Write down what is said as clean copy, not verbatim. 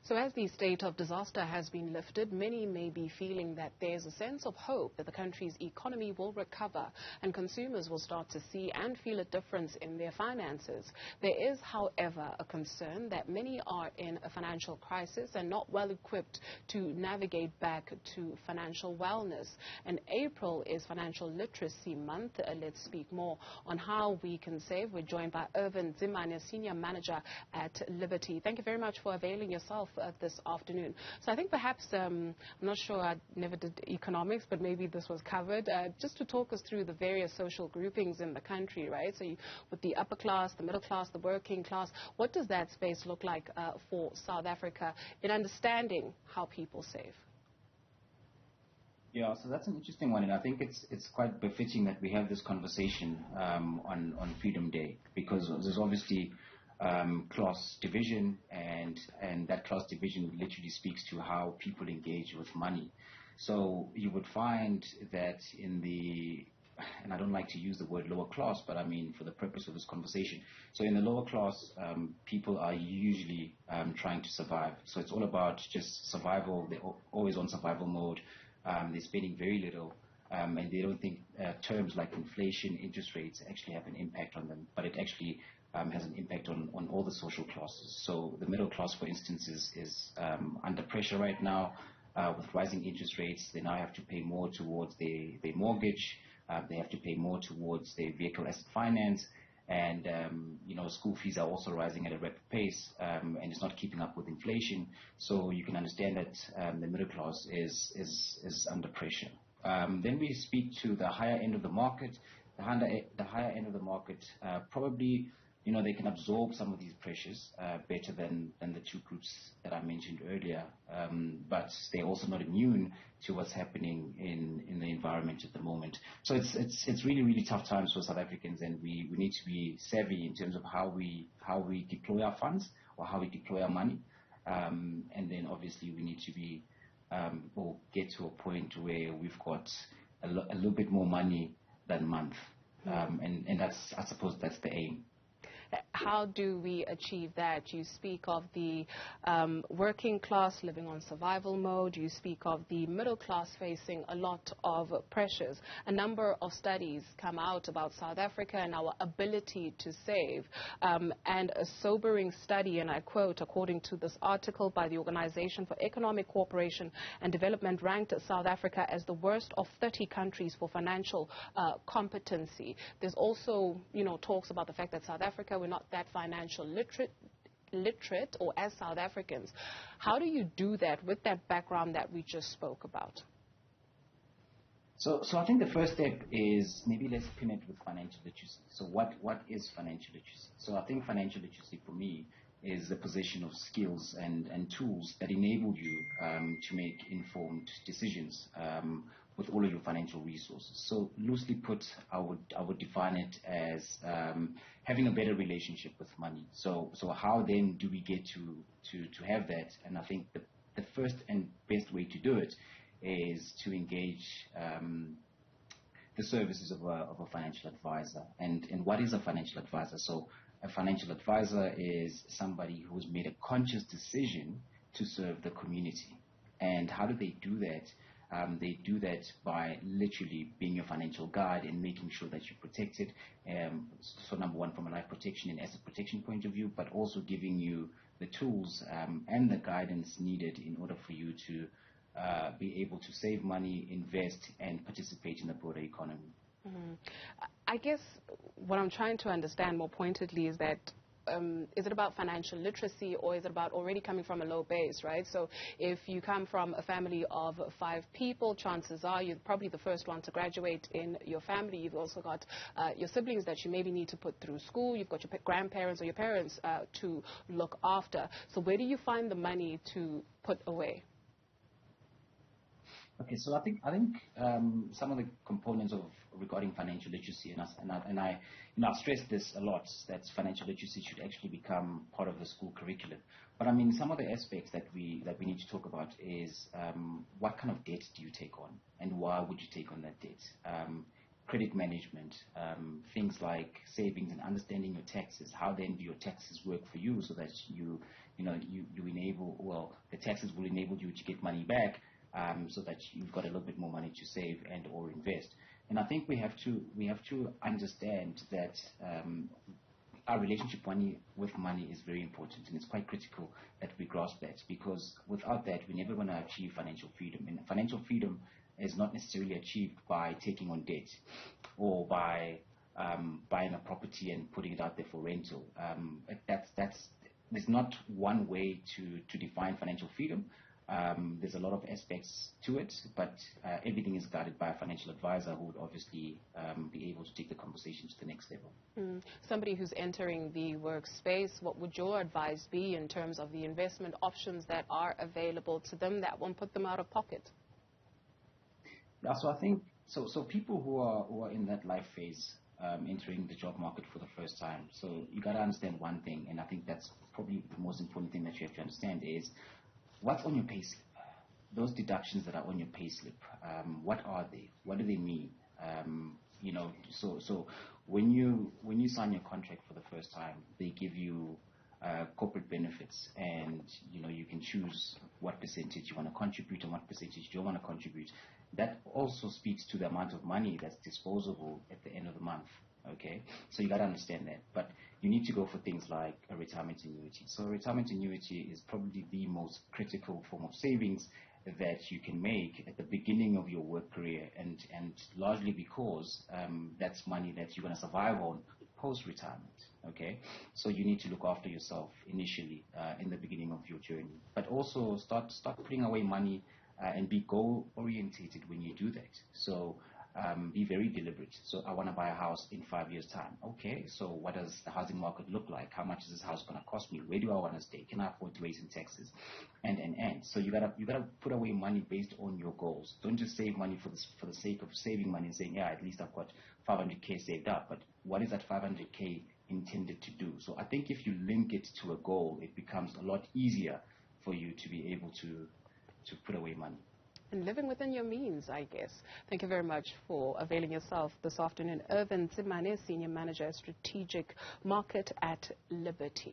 So as the state of disaster has been lifted, many may be feeling that there's a sense of hope that the country's economy will recover and consumers will start to see and feel a difference in their finances. There is, however, a concern that many are in a financial crisis and not well equipped to navigate back to financial wellness. And April is Financial Literacy Month. Let's speak more on how we can save. We're joined by Irvin Tsimane, Senior Manager at Liberty. Thank you very much for availing yourself this afternoon. So I think perhaps, I'm not sure, I never did economics, but maybe this was covered, just to talk us through the various social groupings in the country, right? So with the upper class, the middle class, the working class, what does that space look like for South Africa in understanding how people save? Yeah, so that's an interesting one, and I think it's quite befitting that we have this conversation on Freedom Day, because there's obviously class division, and that class division literally speaks to how people engage with money. So you would find that in the, and I don't like to use the word lower class, but I mean for the purpose of this conversation. So in the lower class, people are usually trying to survive. So it's all about just survival. They're always on survival mode. They're spending very little, and they don't think terms like inflation, interest rates actually have an impact on them, but it actually has an impact on all the social classes. So the middle class, for instance, is under pressure right now with rising interest rates. They now have to pay more towards their mortgage. They have to pay more towards their vehicle asset finance. And, school fees are also rising at a rapid pace, and it's not keeping up with inflation. So you can understand that the middle class is under pressure. Then we speak to the higher end of the market. The higher end of the market, probably, they can absorb some of these pressures better than the two groups that I mentioned earlier. But they're also not immune to what's happening in the environment at the moment. So it's really, really tough times for South Africans, and we need to be savvy in terms of how we deploy our funds or how we deploy our money. And then obviously we need to be or get to a point where we've got a little bit more money than a month. And that's, I suppose that's the aim. How do we achieve that? You speak of the working class living on survival mode. You speak of the middle class facing a lot of pressures. A number of studies come out about South Africa and our ability to save. And a sobering study, and I quote, according to this article by the Organization for Economic Cooperation and Development, ranked South Africa as the worst of 30 countries for financial competency. There's also, talks about the fact that South Africa, we're not that financial literate, or as South Africans. How do you do that with that background that we just spoke about? So I think the first step is maybe let's pin it with financial literacy. So what is financial literacy? So I think financial literacy for me is the possession of skills and tools that enable you to make informed decisions with all of your financial resources. So loosely put, I would define it as having a better relationship with money. So how then do we get to have that? And I think the first and best way to do it is to engage the services of a financial advisor. And what is a financial advisor? So a financial advisor is somebody who's made a conscious decision to serve the community. And how do they do that? They do that by literally being your financial guide and making sure that you're protected. So number one, from a life protection and asset protection point of view, but also giving you the tools and the guidance needed in order for you to be able to save money, invest, and participate in the broader economy. I guess what I'm trying to understand more pointedly is that is it about financial literacy, or is it about already coming from a low base, right? So if you come from a family of 5 people, chances are you're probably the first one to graduate in your family. You've also got your siblings that you maybe need to put through school. You've got your grandparents or your parents to look after. So where do you find the money to put away? Okay, so I think some of the components regarding financial literacy, and I stress this a lot, that financial literacy should actually become part of the school curriculum. But I mean, some of the aspects that we need to talk about is what kind of debt do you take on, and why would you take on that debt? Credit management, things like savings and understanding your taxes. How then do your taxes work for you, so that you enable, well, taxes will enable you to get money back, so that you've got a little bit more money to save and or invest. And I think we have to understand that our relationship with money is very important, and it's quite critical that we grasp that, because without that, we're never going to achieve financial freedom. And financial freedom is not necessarily achieved by taking on debt or by buying a property and putting it out there for rental. There's not one way to define financial freedom. There's a lot of aspects to it, but everything is guided by a financial advisor who would obviously be able to take the conversation to the next level. Somebody who's entering the workspace, what would your advice be in terms of the investment options that are available to them that won't put them out of pocket? Yeah, so I think so people who are in that life phase, entering the job market for the first time. So you got to understand one thing, and I think that's probably the most important thing that you have to understand is what's on your payslip. Those deductions that are on your payslip, what are they? What do they mean? So when you sign your contract for the first time, they give you corporate benefits, and you can choose what percentage you want to contribute and what percentage you don't want to contribute. That also speaks to the amount of money that's disposable at the end of the month. Okay, so you got to understand that. But you need to go for things like a retirement annuity. So a retirement annuity is probably the most critical form of savings that you can make at the beginning of your work career, and largely because that's money that you're going to survive on post-retirement. Okay, so you need to look after yourself initially in the beginning of your journey, but also start putting away money and be goal orientated when you do that. So be very deliberate. So I want to buy a house in 5 years' time. Okay, so what does the housing market look like? How much is this house going to cost me? Where do I want to stay? Can I afford to raise in taxes? And. So you gotta put away money based on your goals. Don't just save money for the sake of saving money and saying, yeah, at least I've got 500K saved up. But what is that 500K intended to do? So I think if you link it to a goal, it becomes a lot easier for you to be able to put away money. And living within your means, I guess. Thank you very much for availing yourself this afternoon. Irvin Tsimane, Senior Manager, Strategic Market at Liberty.